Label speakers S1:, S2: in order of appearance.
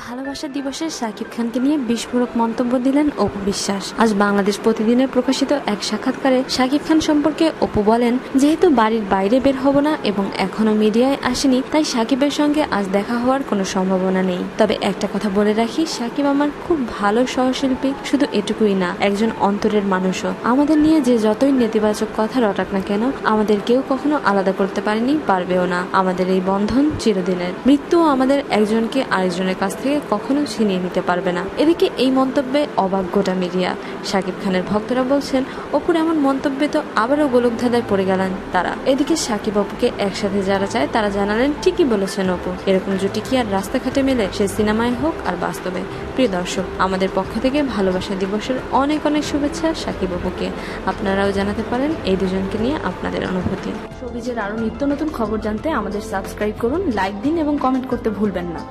S1: ভালোবাসা দিবসে শাকিব খানকে নিয়ে বিস্ফোরক মন্তব্য দিলেন অপু বিশ্বাস। আজ বাংলাদেশ প্রতিদিনে প্রকাশিত এক সাক্ষাৎকারে শাকিব খান সম্পর্কে অপু বলেন, যেহেতু বাড়ির বাইরে বের হব না এবং এখনো মিডিয়ায় আসেনি, তাই শাকিবের সঙ্গে আজ দেখা হওয়ার কোনো সম্ভাবনা নেই। তবে একটা কথা বলে রাখি, শাকিব আমার খুব ভালো সহশিল্পী। শুধু এটুকুই না, একজন অন্তরের মানুষও। আমাদের নিয়ে যে যতই নেতিবাচক কথা রটাক না কেন, আমাদের কেউ কখনো আলাদা করতে পারেনি, পারবেও না। আমাদের এই বন্ধন চিরদিনের। মৃত্যুও আমাদের একজনকে আরেকজনের কাছ থেকে কখনো ছিনিয়ে নিতে পারবে না। এদিকে এই মন্তব্যে অবাক গোটা মিডিয়া। শাকিব খানের ভক্তরা বলছেন, অপুর এমন মন্তব্যে তো আবারও গোলকধাঁধায় পড়ে গেলেন তারা। এদিকে শাকিব অপুকে একসাথে যারা চায় তারা জানালেন, ঠিকই বলেছেন অপু, এরকম জুটি কি আর রাস্তাঘাটে মেলে, সে সিনেমায় হোক আর বাস্তবে। প্রিয় দর্শক, আমাদের পক্ষ থেকে ভালোবাসা দিবসের অনেক অনেক শুভেচ্ছা শাকিব অপুকে। আপনারাও জানাতে পারেন এই দুজনকে নিয়ে আপনাদের অনুভূতি।
S2: শোবিজের আরো নিত্য নতুন খবর জানতে আমাদের সাবস্ক্রাইব করুন, লাইক দিন এবং কমেন্ট করতে ভুলবেন না।